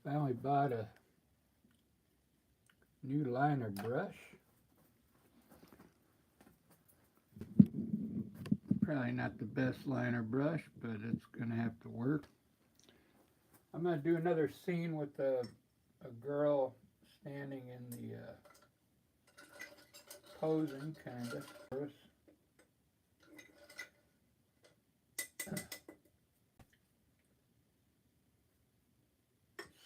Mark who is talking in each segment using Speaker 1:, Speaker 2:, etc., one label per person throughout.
Speaker 1: finally bought a new liner brush. Probably not the best liner brush, but it's going to have to work. I'm going to do another scene with a girl standing in the posing, kind of.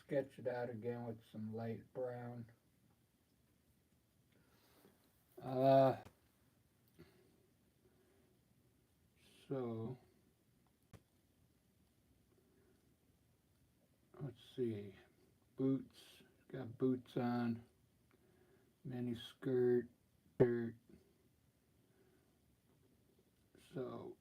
Speaker 1: Sketch it out again with some light brown. So let's see, boots, got boots on, mini skirt, shirt. So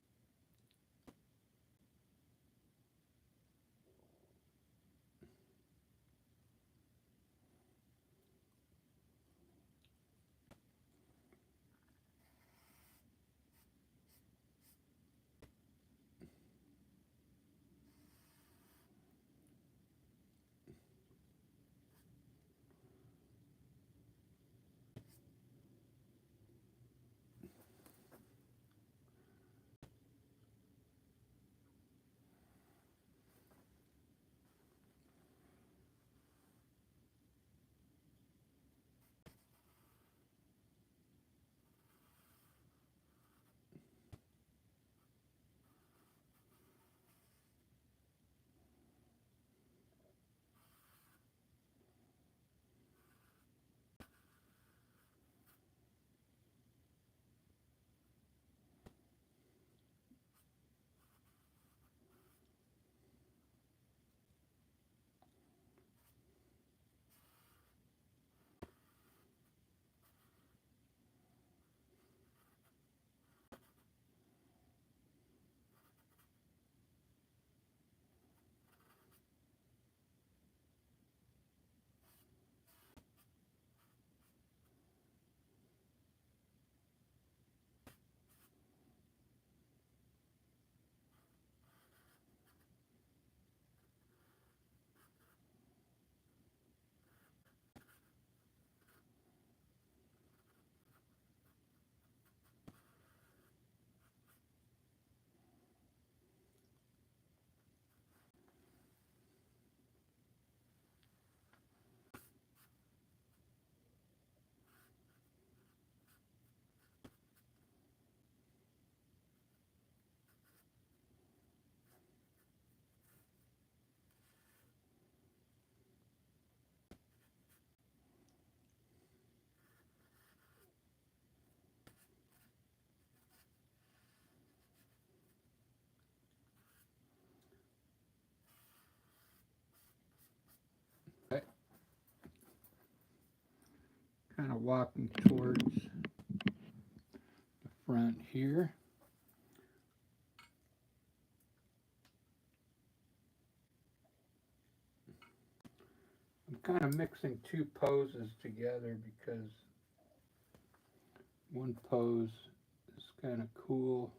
Speaker 1: kind of walking towards the front here. I'm kind of mixing two poses together because one pose is kind of cool.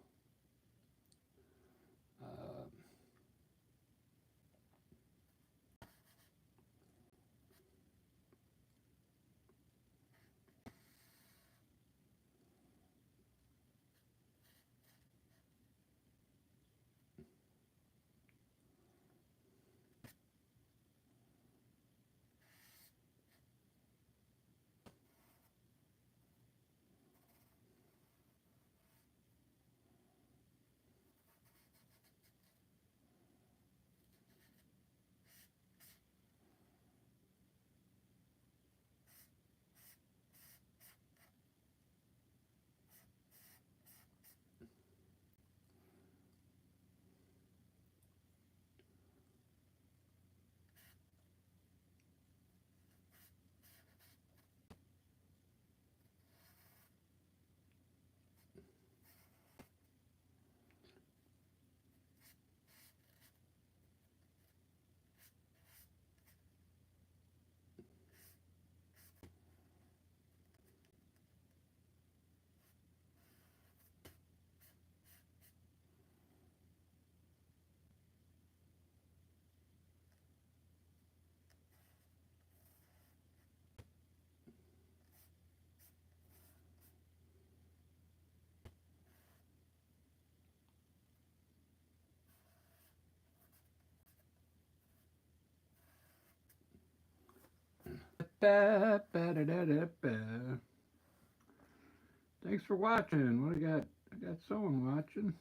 Speaker 1: Ba, ba, da, da, da, ba. Thanks for watching. What I got? I got someone watching.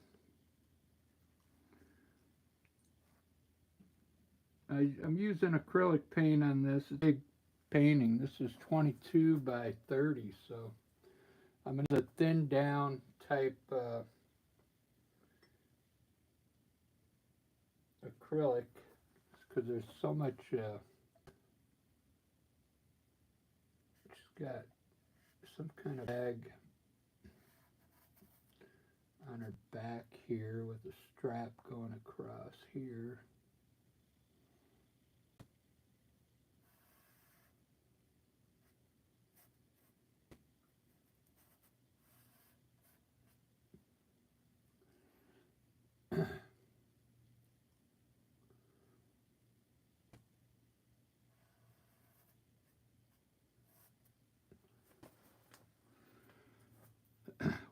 Speaker 1: I'm using acrylic paint on this. It's a big painting. This is 22 by 30, so I'm going to use a thin down type acrylic because there's so much. She's got some kind of bag on her back here with a strap going across here.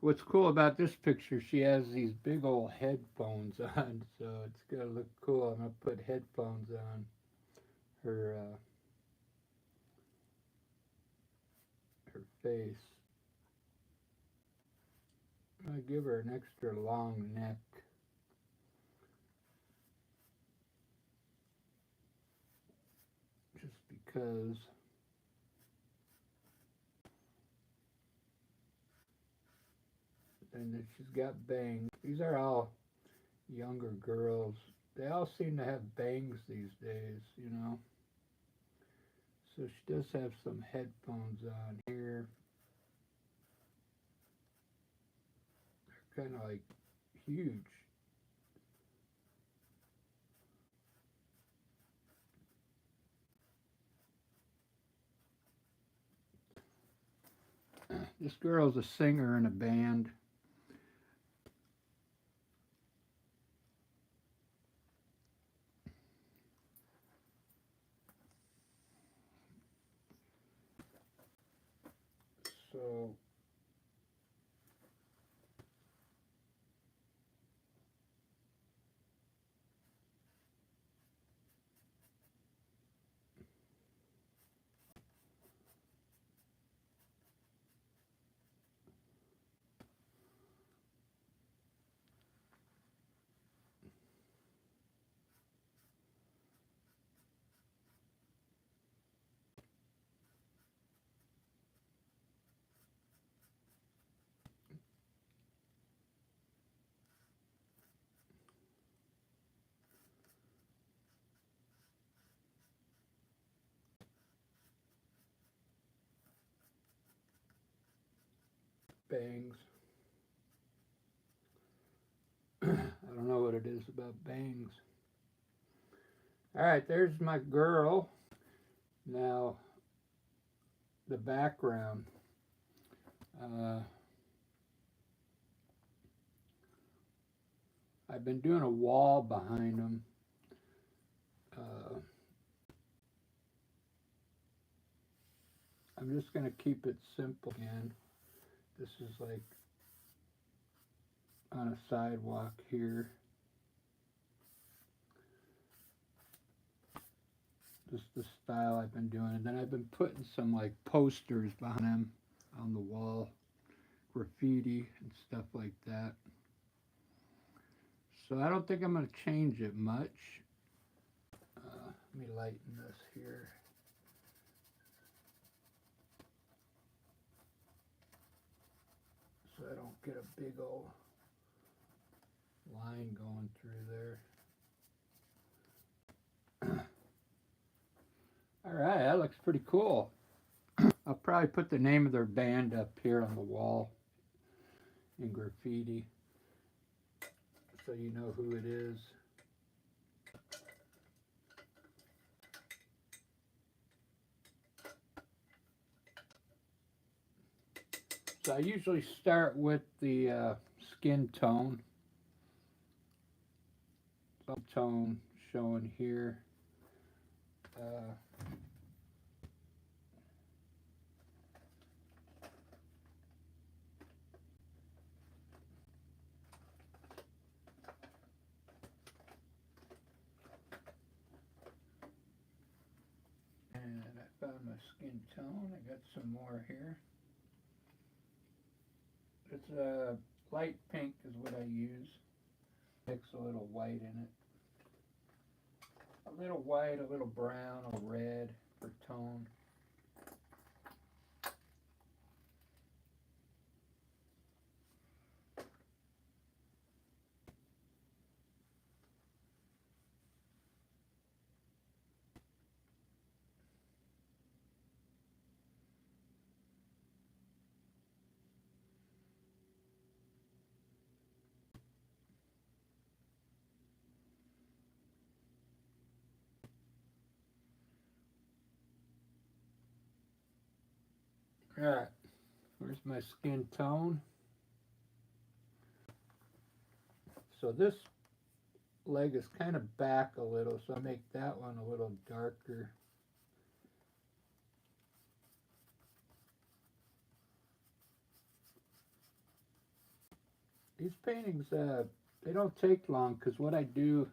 Speaker 1: What's cool about this picture, she has these big old headphones on, so it's gonna look cool. I'm gonna put headphones on her her face. I'm gonna give her an extra long neck. Just because. And then she's got bangs. These are all younger girls. They all seem to have bangs these days, you know. So she does have some headphones on here. They're kind of like huge. This girl's a singer in a band. So bangs. I don't know what it is about bangs. All right, there's my girl. Now, the background. I've been doing a wall behind them. I'm just going to keep it simple again. This is like on a sidewalk here. Just the style I've been doing. And then I've been putting some like posters behind them on the wall, graffiti and stuff like that. So I don't think I'm going to change it much. Let me lighten this here. So I don't get a big old line going through there. All right, that looks pretty cool. I'll probably put the name of their band up here on the wall in graffiti so you know who it is. So I usually start with the skin tone. Some tone showing here. And I on my skin tone. I got some more here. It's a light pink is what I use. Mix a little white in it. A little white, a little brown, a red for tone. Alright, where's my skin tone? So this leg is kind of back a little, so I make that one a little darker. These paintings, they don't take long because what I do,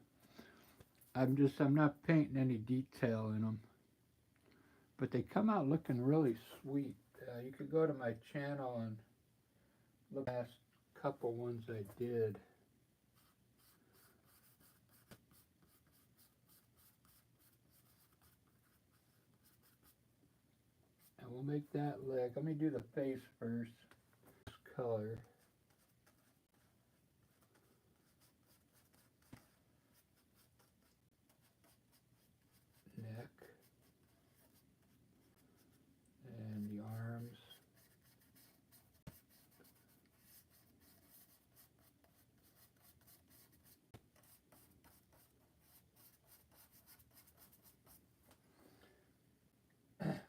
Speaker 1: I'm not painting any detail in them, but they come out looking really sweet. You could go to my channel and look at the last couple ones I did. And we'll make that leg. Let me do the face first. This color. Neck. And the arms.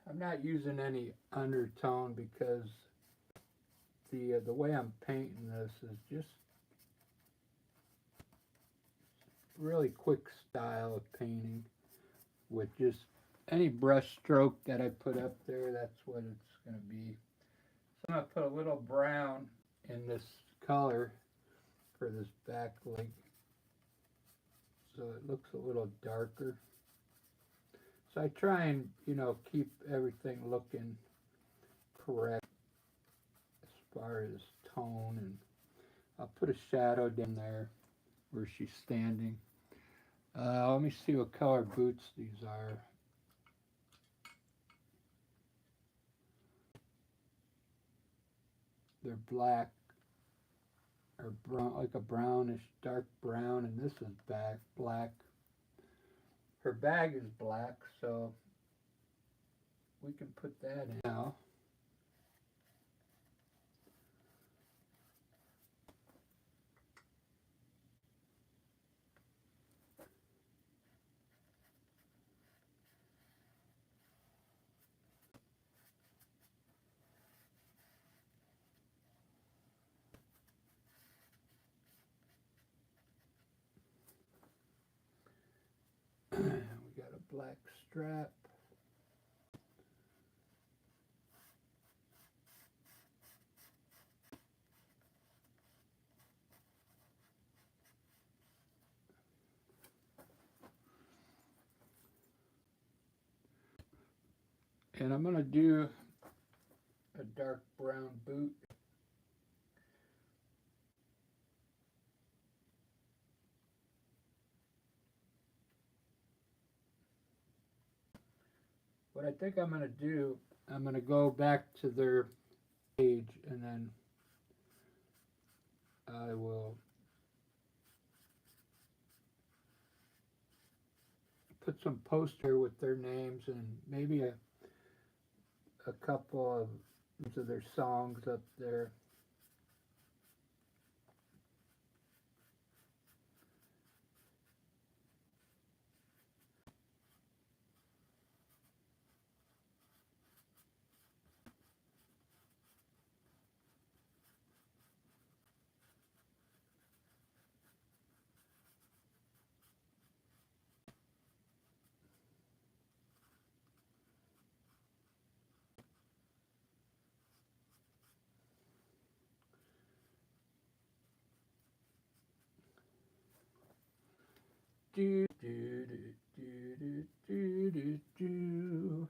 Speaker 1: I'm not using any undertone because the way I'm painting this is just really quick style of painting with just any brush stroke that I put up there. That's what it's going to be. So I'm going to put a little brown in this color for this back leg so it looks a little darker. So I try and, keep everything looking correct as far as tone, and I'll put a shadow down there where she's standing. Let me see what color boots these are. They're black or brown, like a brownish, dark brown, and this is black. Her bag is black, so we can put that in now. We got a black strap. And I'm going to do a dark brown boot. What I think I'm going to do, I'm going to go back to their page and then I will put some poster with their names and maybe a couple of their songs up there. Do, do, do, do, do, do, do.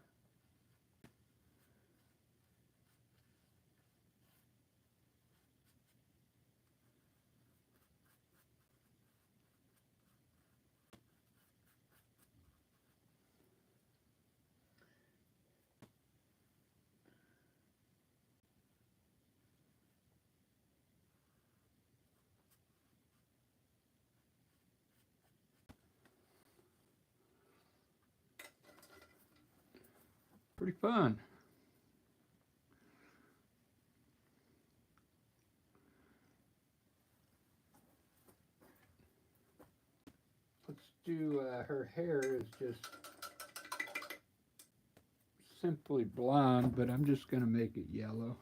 Speaker 1: Pretty fun. Let's do, her hair is just simply blonde, but I'm just going to make it yellow.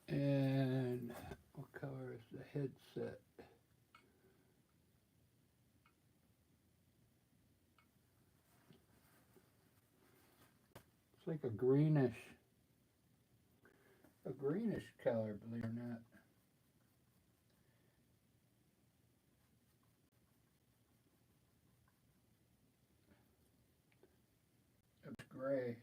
Speaker 1: And what color is the headset? It's like a greenish color, believe it or not. It's gray.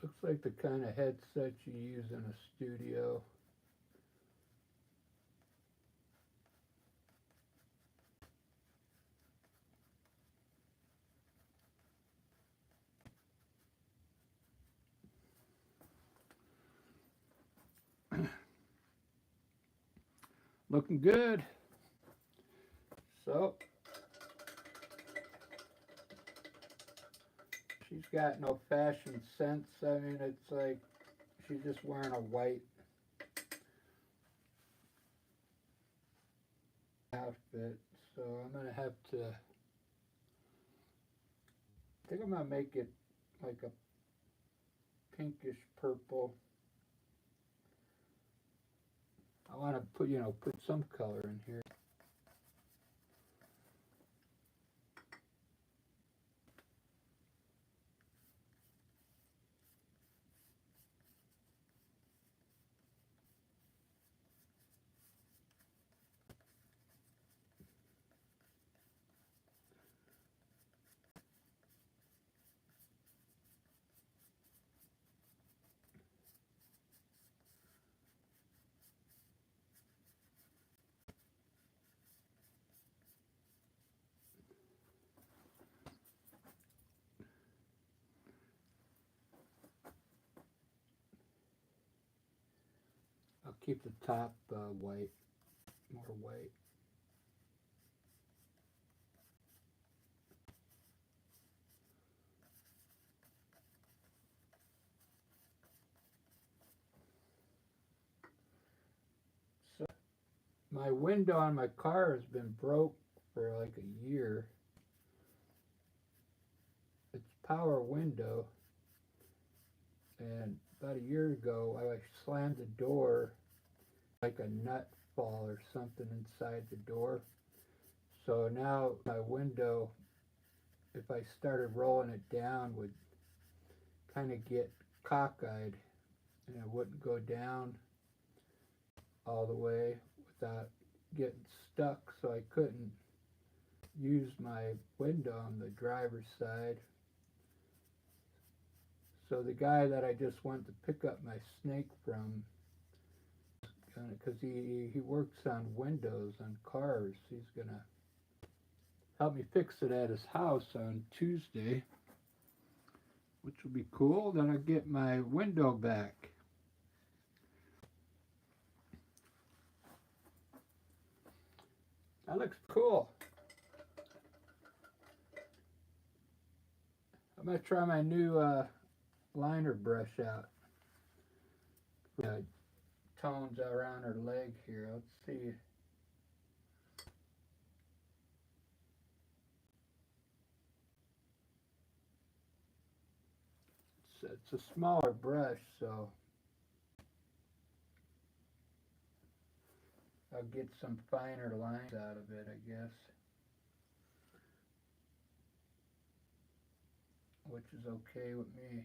Speaker 1: Looks like the kind of headset you use in a studio. Looking good. So, she's got no fashion sense. I mean, it's like she's just wearing a white outfit. So I'm gonna have to, I think I'm gonna make it like a pinkish purple. I want to put, put some color in here. I'll keep the top white, more white. So my window on my car has been broke for like a year. It's power window, and about a year ago I slammed the door, like a nut fall or something inside the door. So now my window, if I started rolling it down, would kind of get cockeyed, and it wouldn't go down all the way without getting stuck, so I couldn't use my window on the driver's side. So the guy that I just went to pick up my snake from because he works on windows on cars. He's gonna help me fix it at his house on Tuesday, which will be cool. Then I'll get my window back. That looks cool. I'm gonna try my new liner brush out. Tones around her leg here. Let's see. It's a smaller brush, so I'll get some finer lines out of it, I guess. Which is okay with me.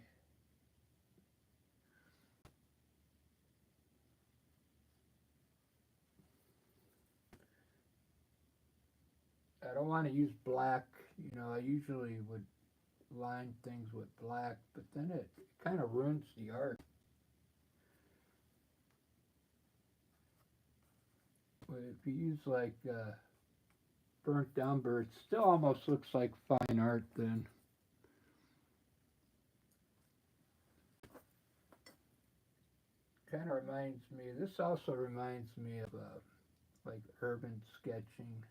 Speaker 1: I don't want to use black. You know, I usually would line things with black, but then it kind of ruins the art. But if you use like burnt umber, it still almost looks like fine art then. Kind of reminds me, this also reminds me of like urban sketching.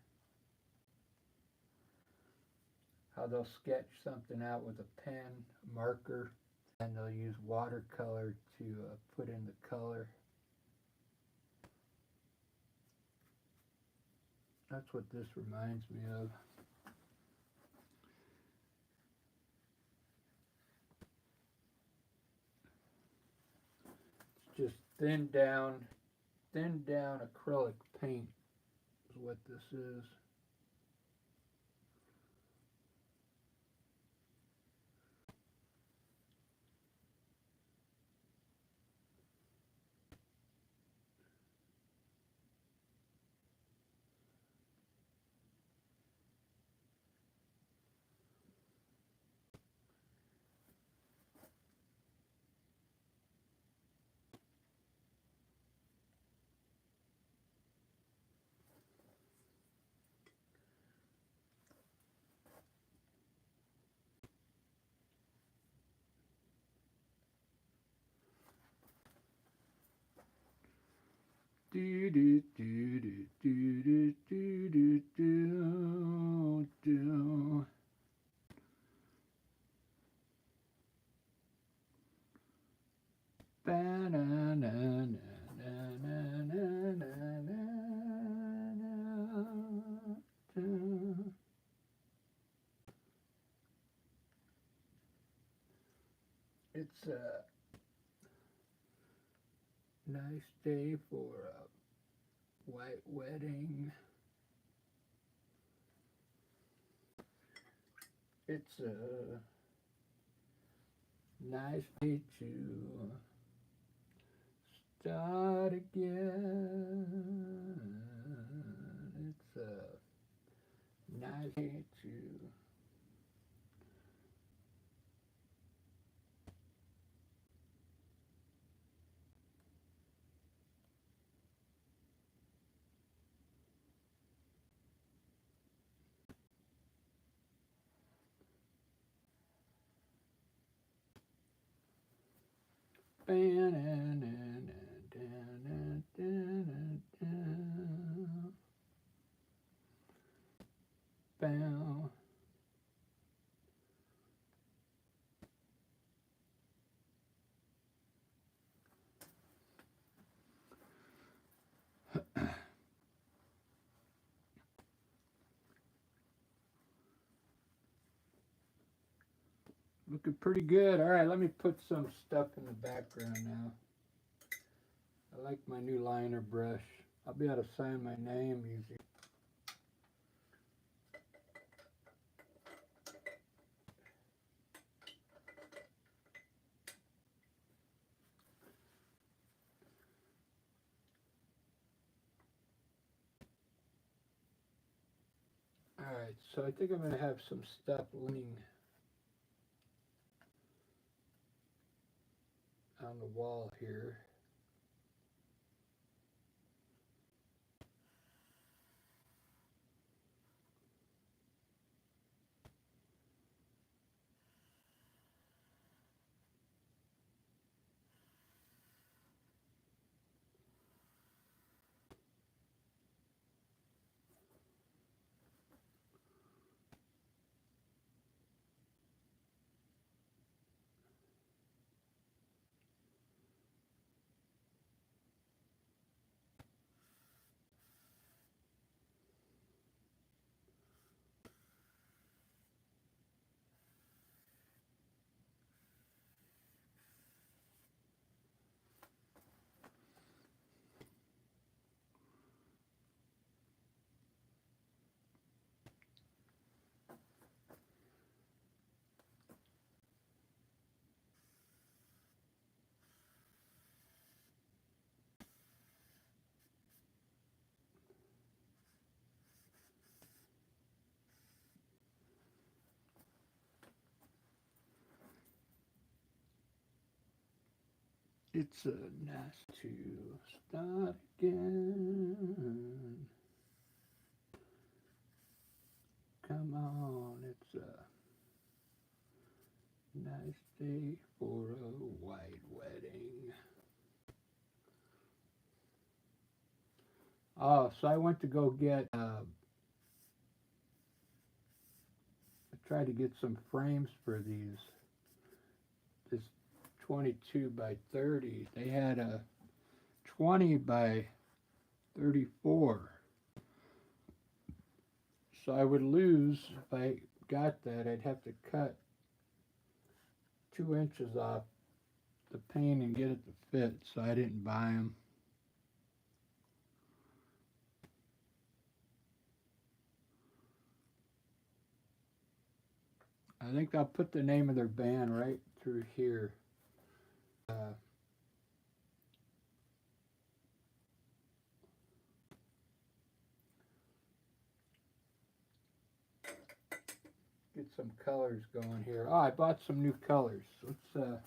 Speaker 1: How they'll sketch something out with a pen, marker, and they'll use watercolor to put in the color. That's what this reminds me of. It's just thinned down acrylic paint is what this is. Do do do do do do do do do. Ba na na na na na na na na. It's a nice day for a white wedding. It's a nice day to start again. It's a nice day to bow. Looking pretty good. All right, let me put some stuff in the background now. I like my new liner brush. I'll be able to sign my name easy. All right, so I think I'm going to have some stuff leaning on the wall here. It's a nice to start again. Come on, it's a nice day for a white wedding. Oh, so I went to go get, I tried to get some frames for this 22 by 30. They had a 20 by 34. So I would lose, if I got that, I'd have to cut 2 inches off the pane and get it to fit, so I didn't buy them. I think I'll put the name of their band right through here. Get some colors going here. Oh, I bought some new colors. Let's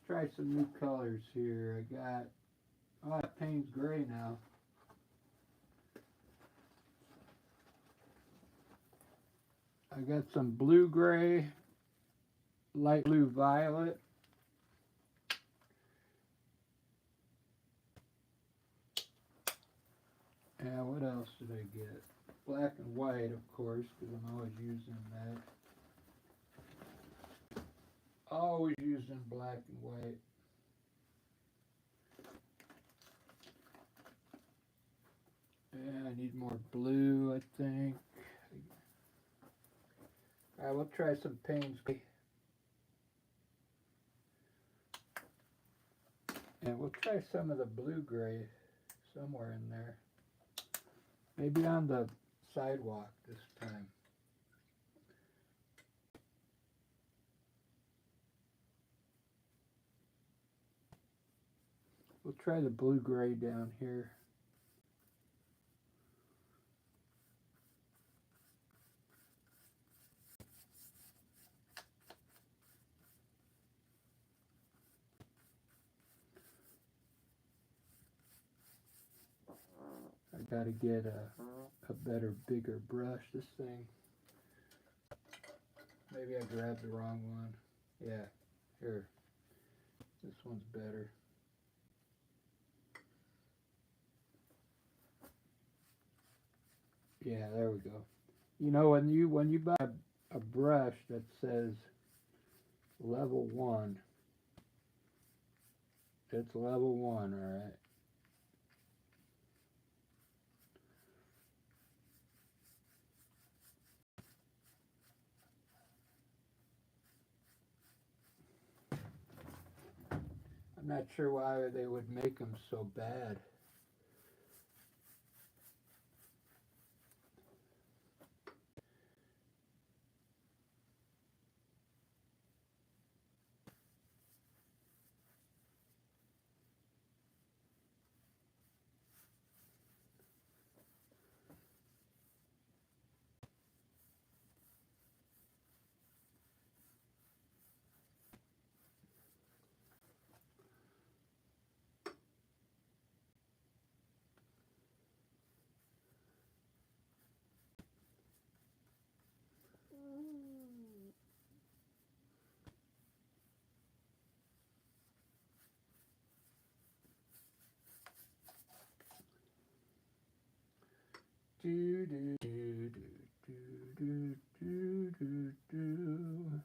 Speaker 1: try some new colors here. I got, oh, that paint's gray now. I got some blue gray, light blue violet. Yeah, what else did I get? Black and white, of course, because I'm always using that. Always using black and white. Yeah, I need more blue, I think. Alright, we'll try some Payne's. And we'll try some of the blue-gray somewhere in there. Maybe on the sidewalk this time. We'll try the blue-gray down here. I gotta get a better, bigger brush. This thing, maybe I grabbed the wrong one. Yeah, here. This one's better. Yeah, there we go. You know, when you buy a brush that says level 1, it's level 1, all right. I'm not sure why they would make them so bad. Do do do do do do do do.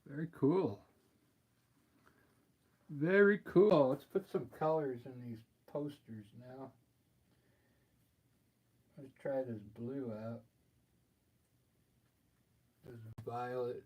Speaker 1: Very cool. Very cool. Let's put some colors in these posters now. Let's try this blue out. This violet.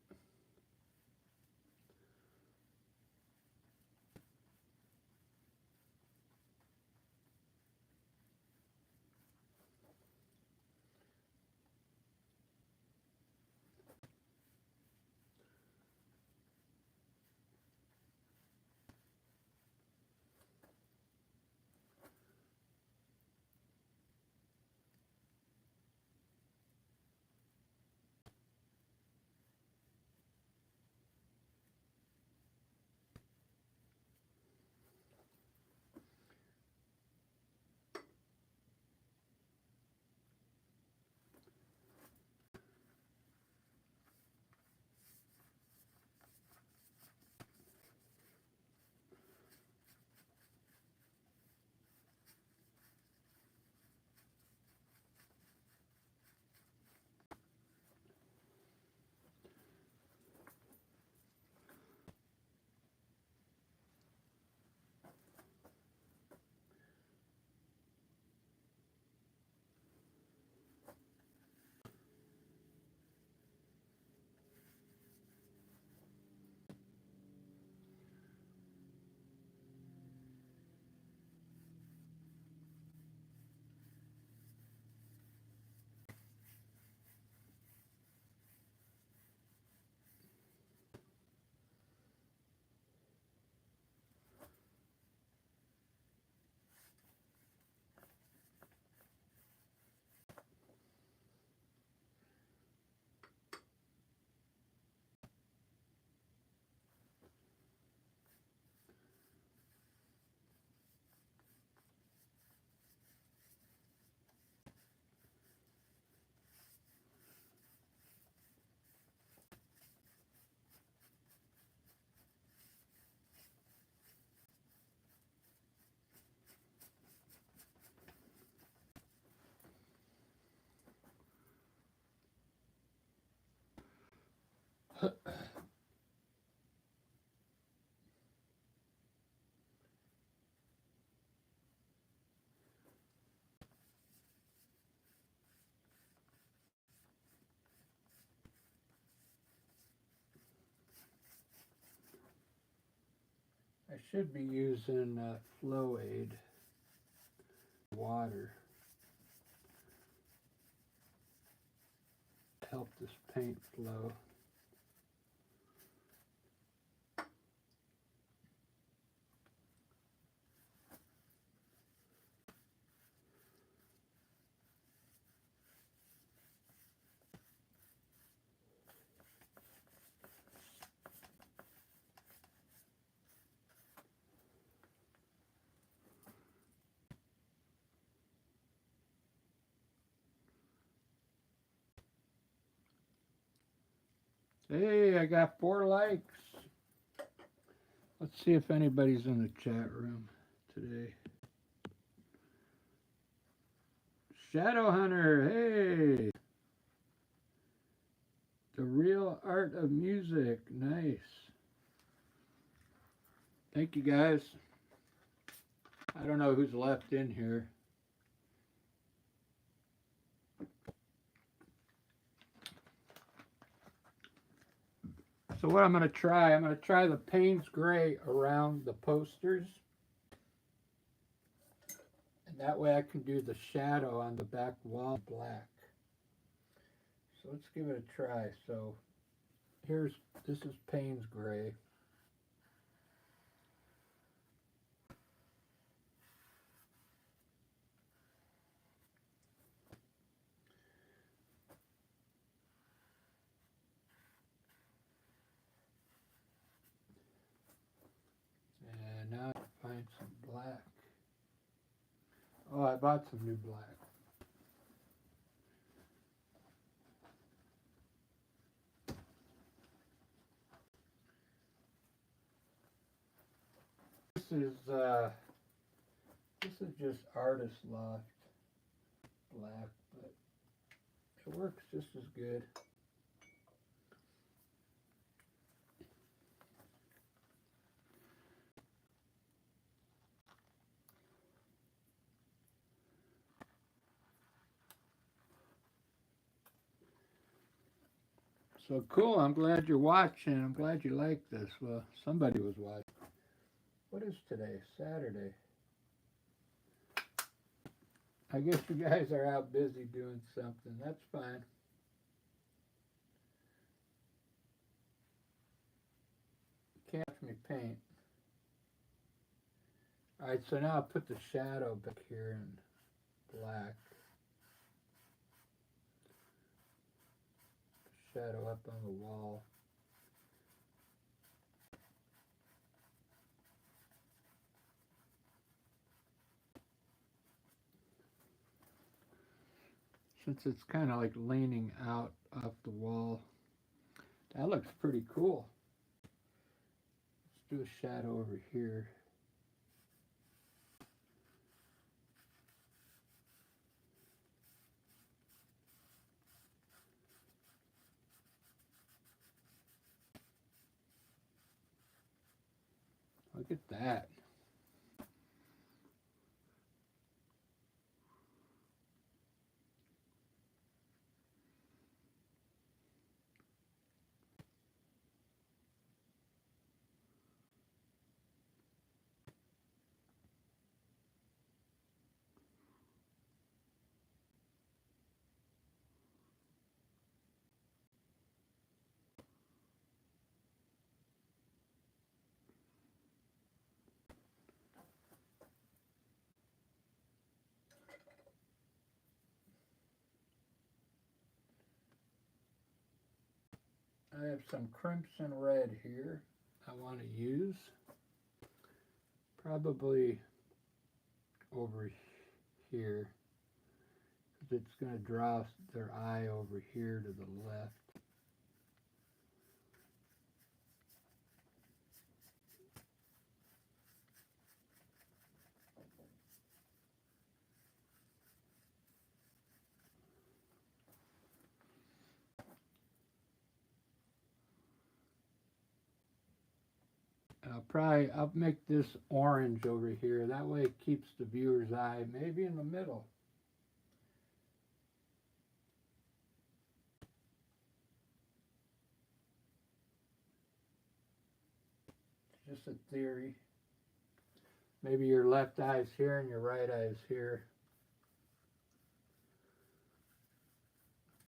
Speaker 1: I should be using Flow Aid water to help this paint flow. Hey, I got 4 likes. Let's see if anybody's in the chat room today. Shadow Hunter, hey. The Real Art of Music, nice. Thank you guys. I don't know who's left in here. So what I'm going to try the Payne's Gray around the posters. And that way I can do the shadow on the back wall black. So let's give it a try. So this is Payne's Gray. And now I find some black. Oh, I bought some new black. This is just Artist Loft black, but it works just as good. So cool, I'm glad you're watching. I'm glad you like this. Well, somebody was watching. What is today? Saturday. I guess you guys are out busy doing something. That's fine. Can't watch me paint. Alright, so now I'll put the shadow back here in black. Shadow up on the wall. Since it's kind of like leaning out off the wall. That looks pretty cool. Let's do a shadow over here. Look at that. I have some crimson red here I want to use. Probably over here. Because it's going to draw their eye over here to the left. I'll make this orange over here. That way it keeps the viewer's eye maybe in the middle. Just a theory. Maybe your left eye's here and your right eye's here.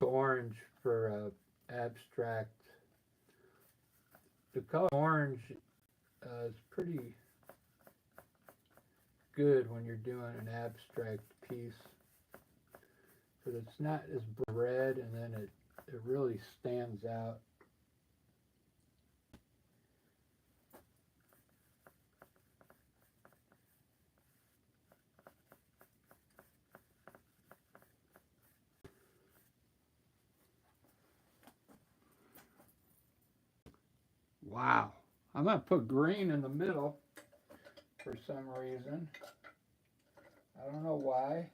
Speaker 1: Orange for abstract. The color orange is pretty good when you're doing an abstract piece, because it's not as red, and then it really stands out. Wow. I'm going to put green in the middle for some reason. I don't know why.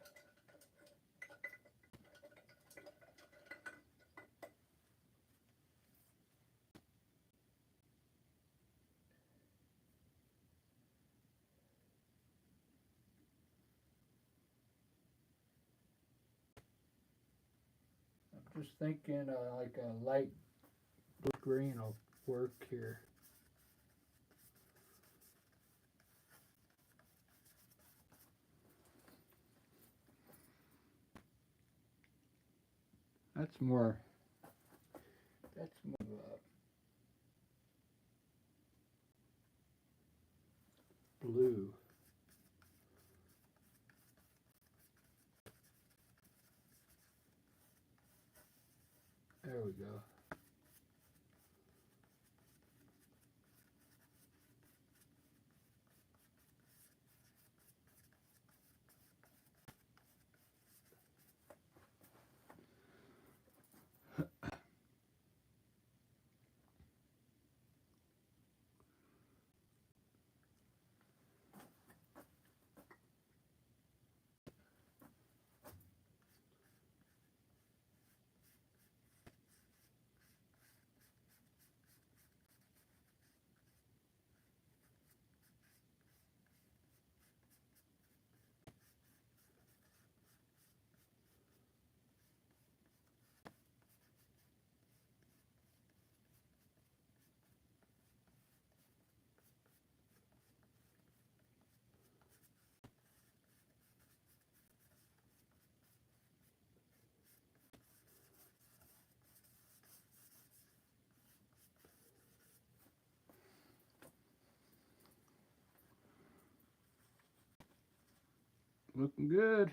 Speaker 1: I'm just thinking like a light blue green will work here. That's more blue. There we go. Looking good.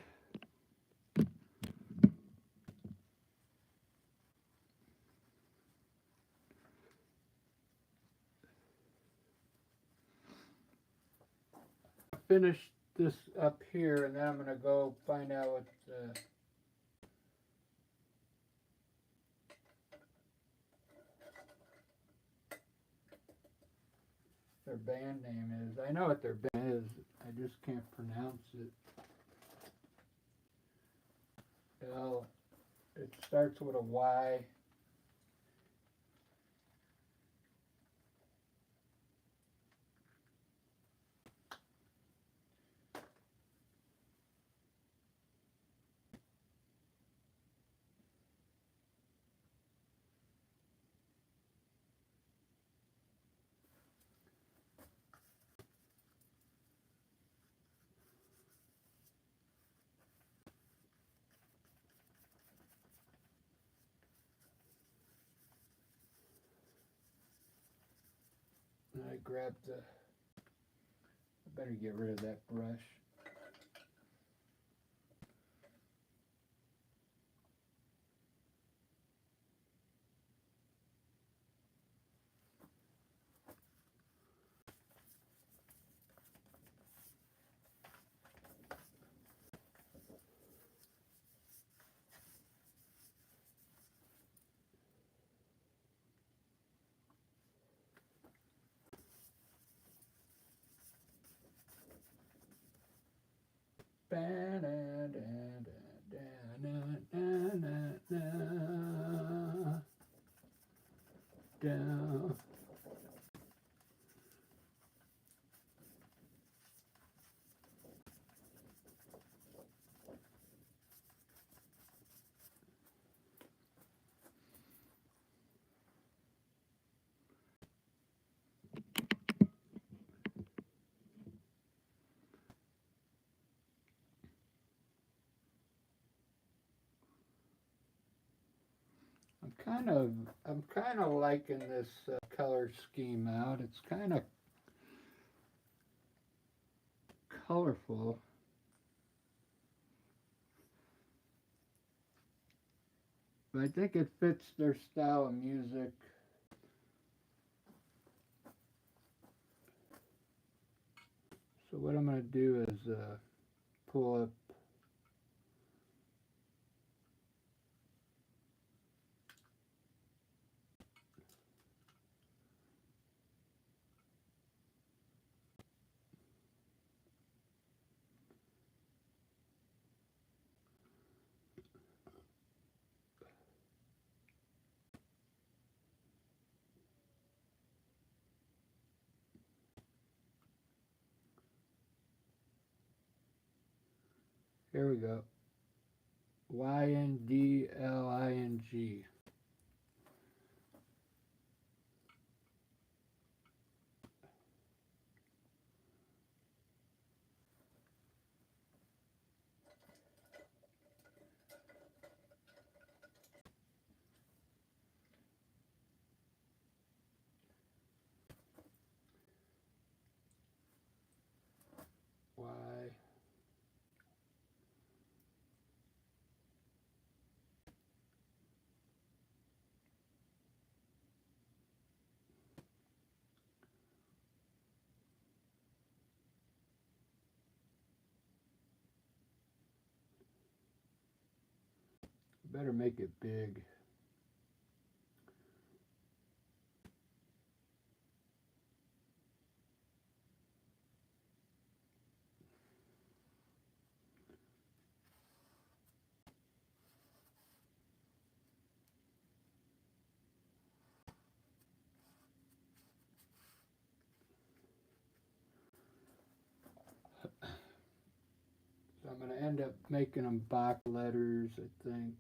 Speaker 1: Finish this up here, and then I'm going to go find out what their band name is. I know what their band is, I just can't pronounce it. Well, it starts with a Y. And I grabbed the, I better get rid of that brush. Down. I'm kind of liking this color scheme out. It's kind of colorful. But I think it fits their style of music. So what I'm going to do is pull up here we go. Yndling. Y. Better make it big. So I'm going to end up making them box letters, I think.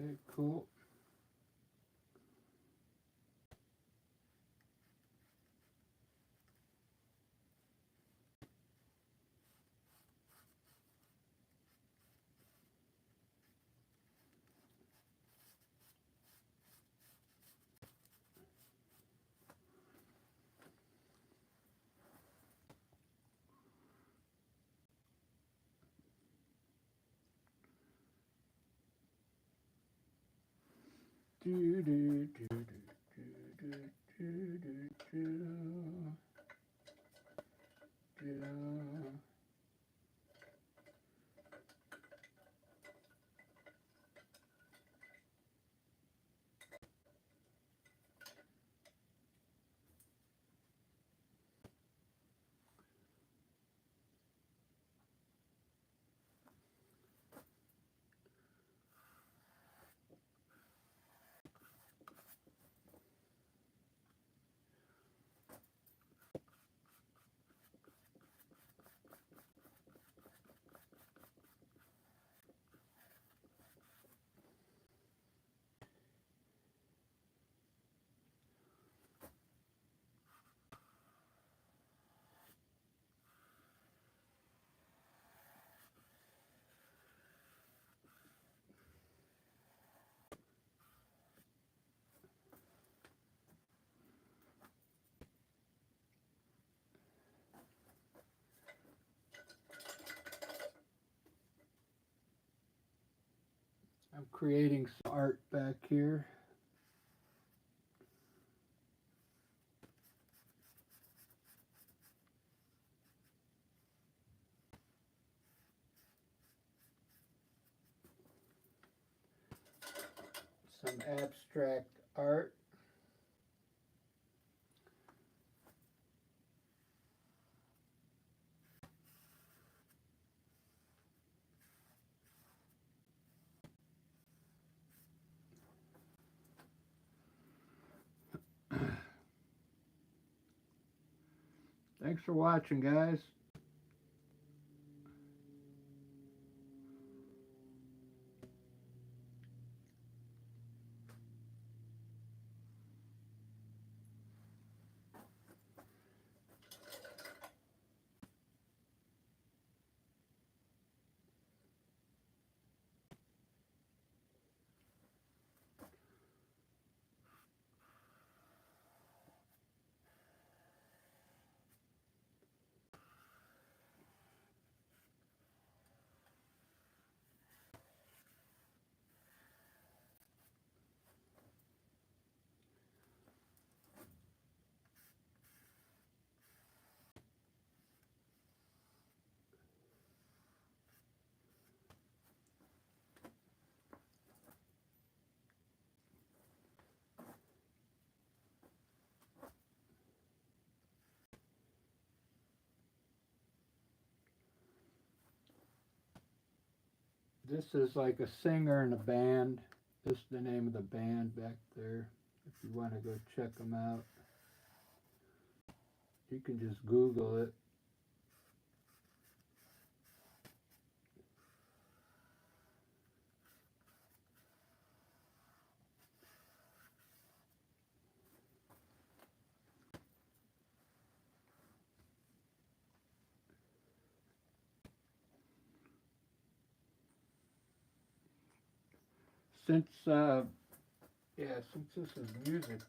Speaker 1: Okay, cool. Do, do, do, do, do, do, do, do, do. I'm creating some art back here. Some abstract art. Thanks for watching, guys. This is like a singer in a band. This is the name of the band back there. If you want to go check them out, you can just Google it. Since since this is music,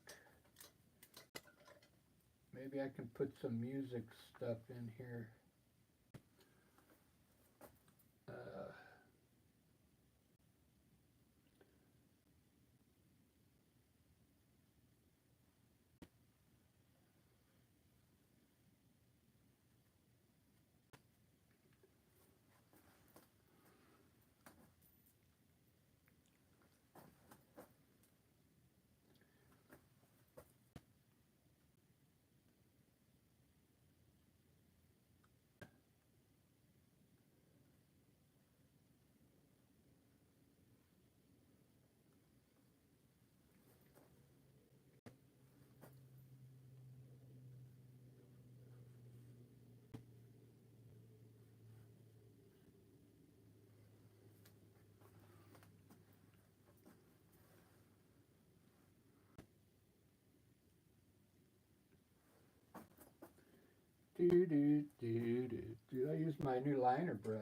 Speaker 1: maybe I can put some music stuff in here. I use my new liner brush.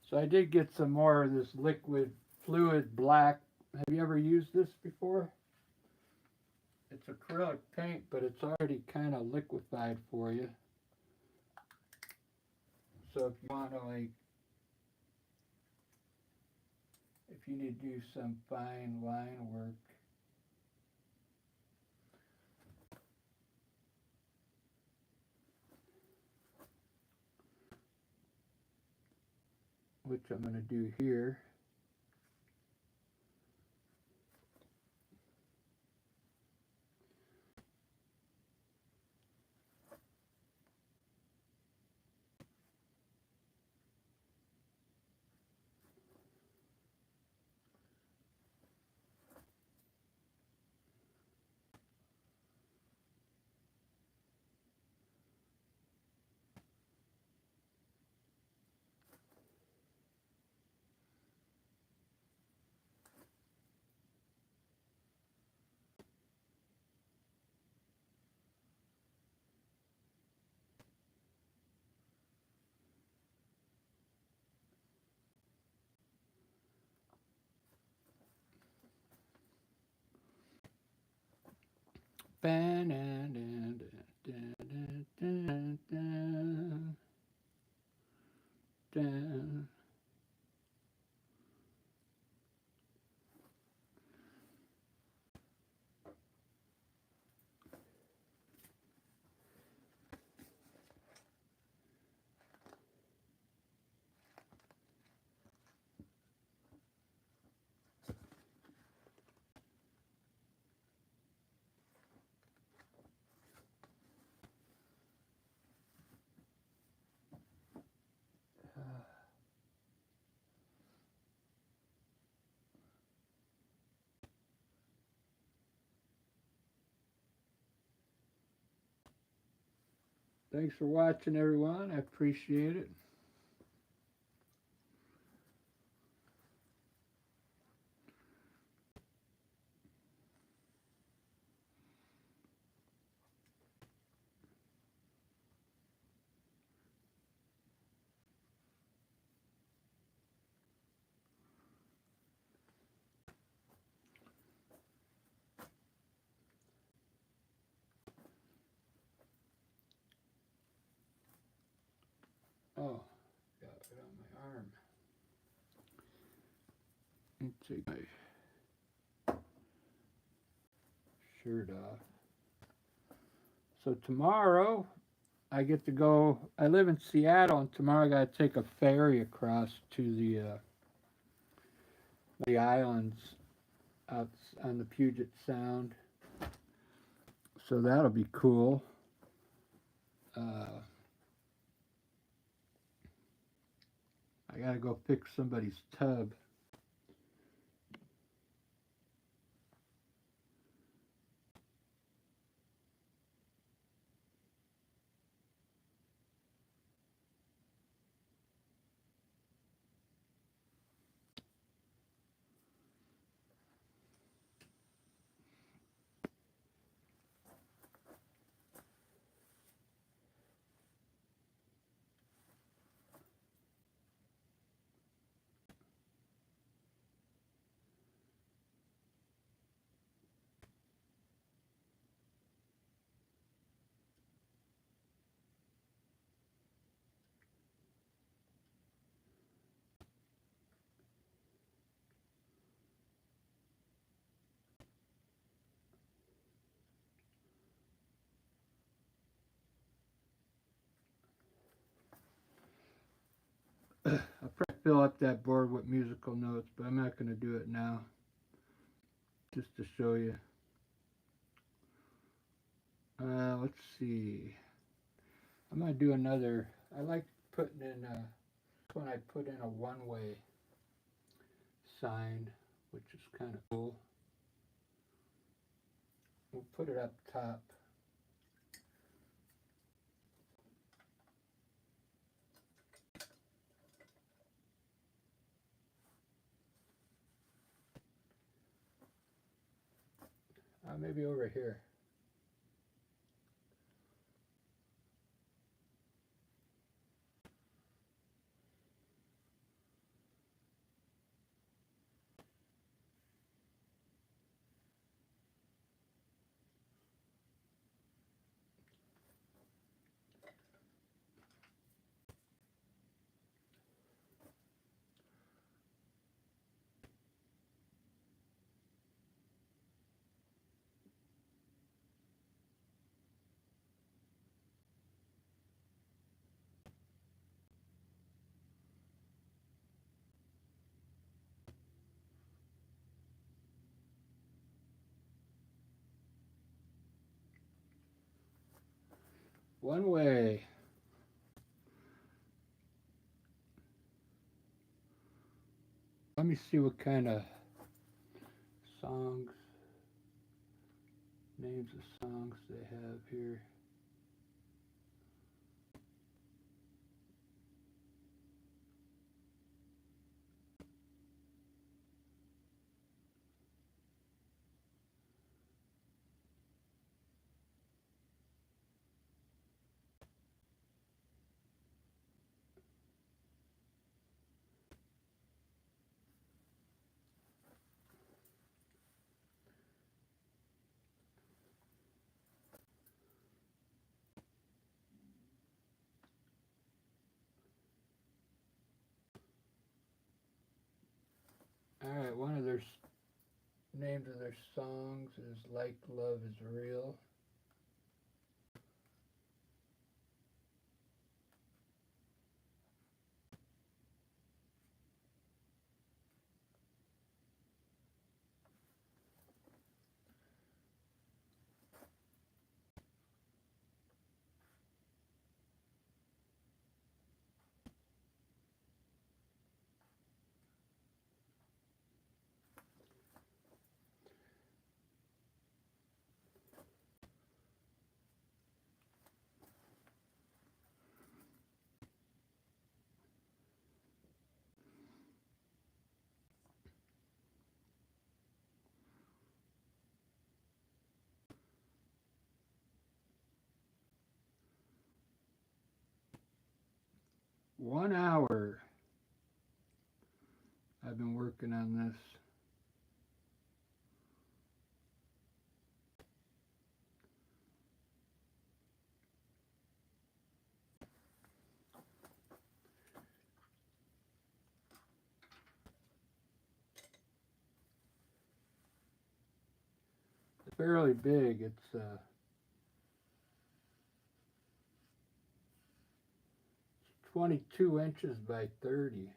Speaker 1: So I did get some more of this liquid fluid black. Have you ever used this before? It's acrylic paint, but it's already kind of liquefied for you. So if you want to if you need to do some fine line work, which I'm going to do here. Thanks for watching, everyone. I appreciate it. Oh, got it on my arm. Let's take my shirt off. So tomorrow I get to go. I live in Seattle, and tomorrow I got to take a ferry across to the islands out on the Puget Sound. So that'll be cool. I gotta go fix somebody's tub. I'll probably fill up that board with musical notes, but I'm not gonna do it now. Just to show you. Let's see. I'm gonna do another. I like putting in when I put in a one-way sign, which is kind of cool. We'll put it up top. Maybe over here. One way. Let me see what kind of songs, names of songs they have here. Alright, one of their names of their songs is Like Love Is Real. One hour I've been working on this. It's fairly big. It's 22 inches by 30.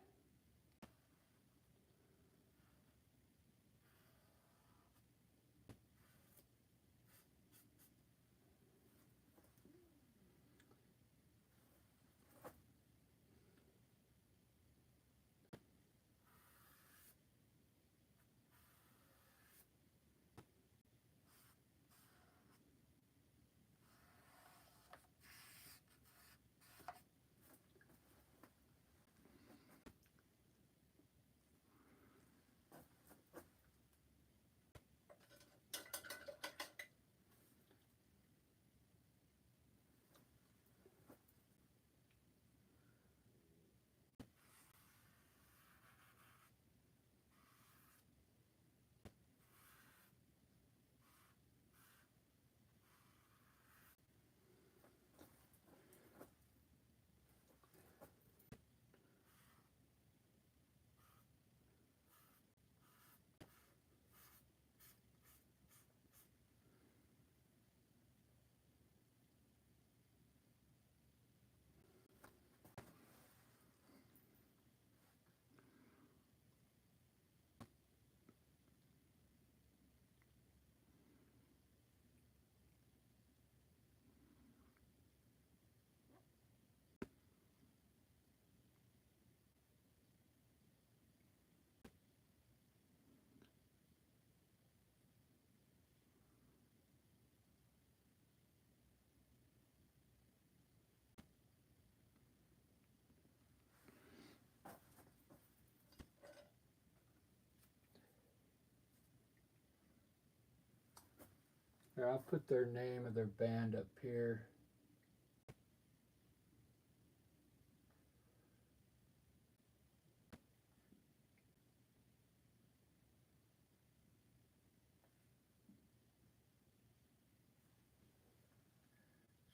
Speaker 1: Here, I'll put their name of their band up here.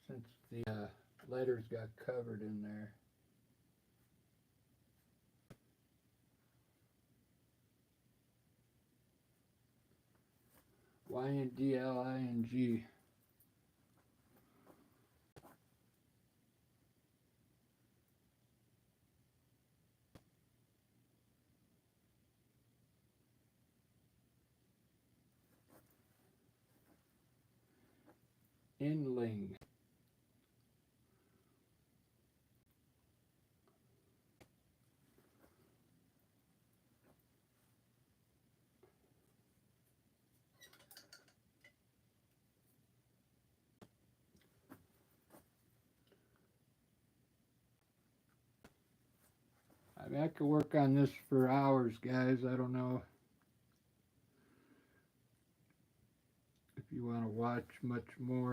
Speaker 1: Since the letters got covered in there. Yndling. Yndling. I mean, I could work on this for hours, guys. I don't know if you want to watch much more.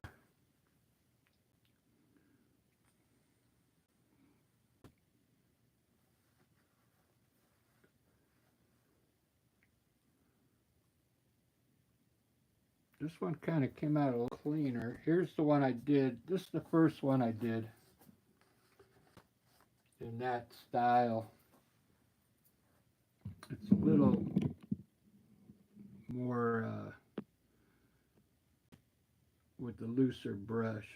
Speaker 1: This one kind of came out a little cleaner. Here's the one I did. This is the first one I did in that style. It's a little more with the looser brush.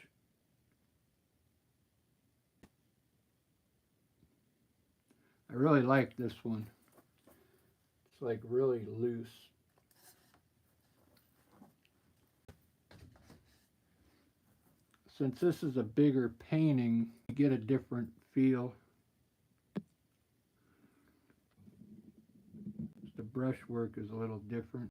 Speaker 1: I really like this one. It's like really loose. Since this is a bigger painting, you get a different feel. The brushwork is a little different.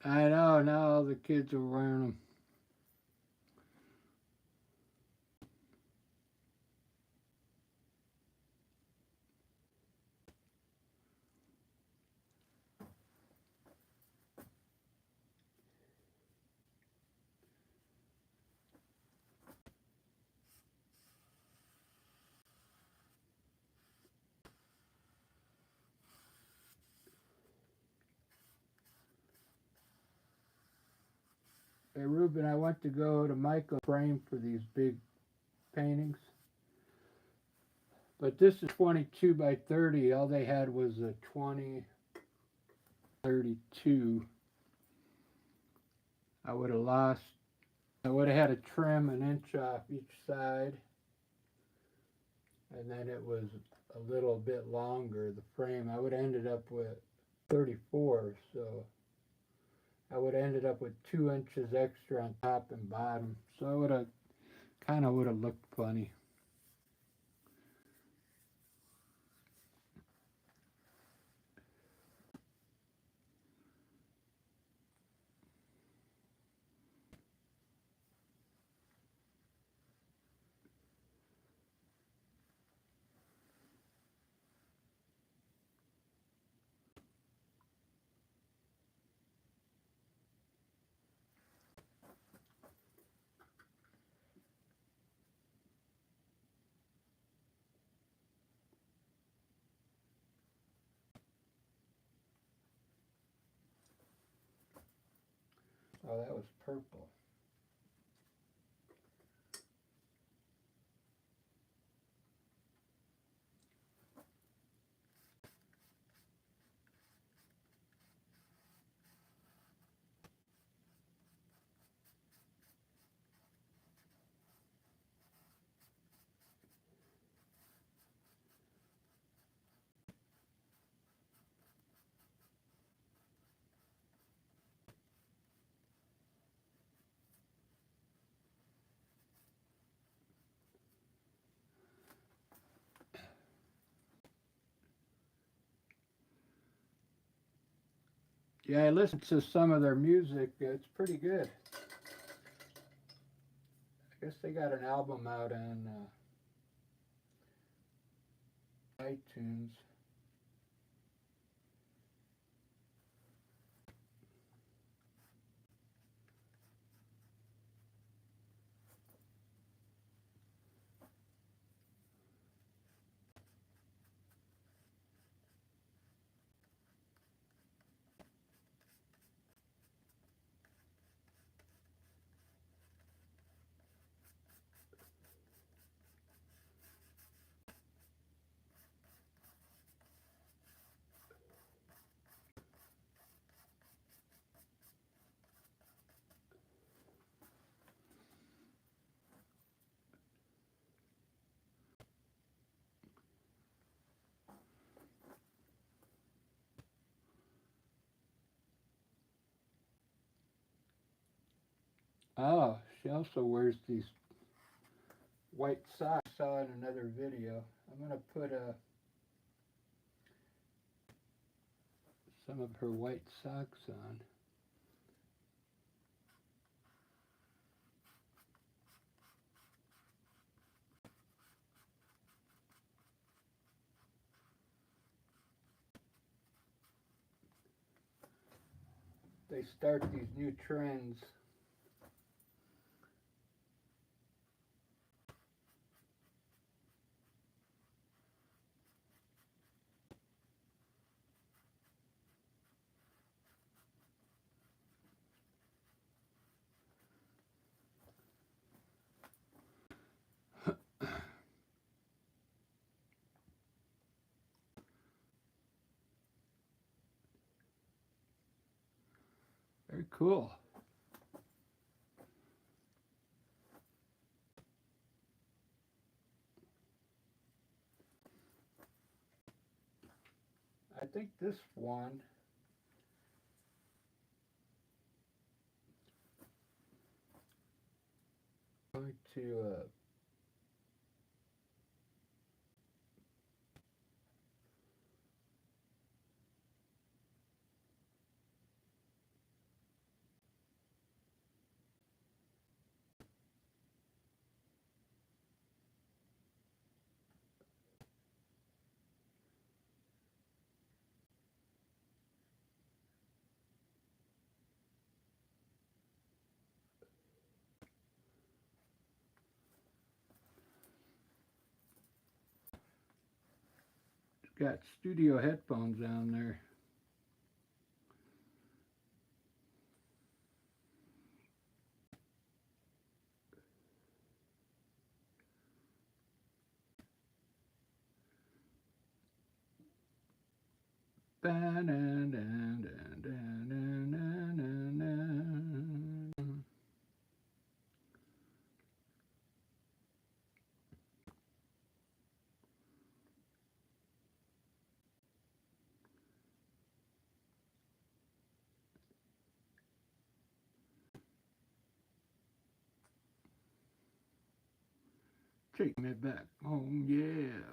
Speaker 1: I know, now all the kids are wearing them. Hey Ruben, I went to go to Michael frame for these big paintings. But this is 22 by 30. All they had was a 20/32. I would have had to trim an inch off each side. And then it was a little bit longer, the frame. I would have ended up with 34, so I would have ended up with 2 inches extra on top and bottom. So it would have kind of looked funny. Oh, that was purple. Yeah, I listened to some of their music. It's pretty good. I guess they got an album out on iTunes. Oh, she also wears these white socks. I saw in another video. I'm gonna put some of her white socks on. They start these new trends. Very cool. I think this one, I'm going to got studio headphones on there. Take me back home, yeah.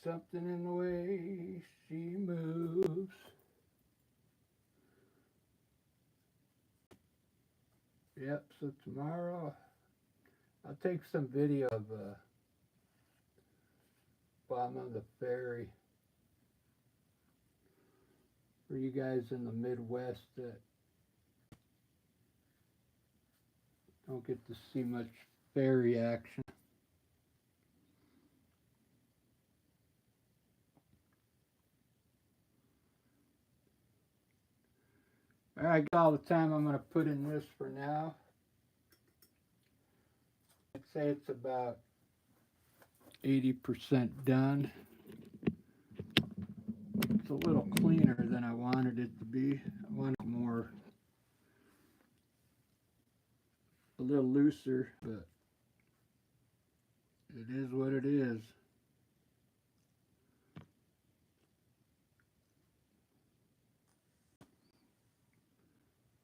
Speaker 1: Something in the way she moves. Yep, so tomorrow I'll take some video of while I'm on the ferry for you guys in the Midwest that don't get to see much ferry action. Alright, got all the time I'm going to put in this for now. I'd say it's about 80% done. It's a little cleaner than I wanted it to be. I want it more, a little looser, but it is what it is.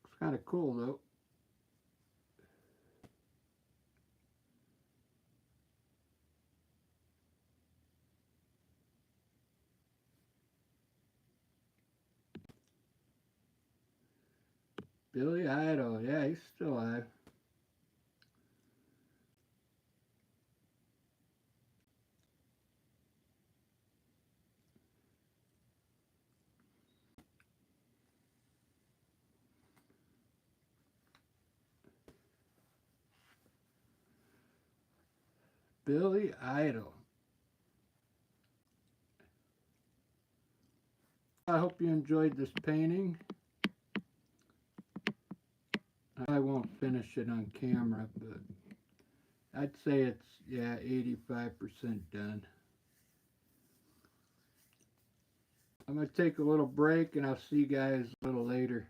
Speaker 1: It's kind of cool though. Billy Idol, yeah, he's still alive. Billy Idol. I hope you enjoyed this painting. I won't finish it on camera, but I'd say it's, yeah, 85% done. I'm going to take a little break and I'll see you guys a little later.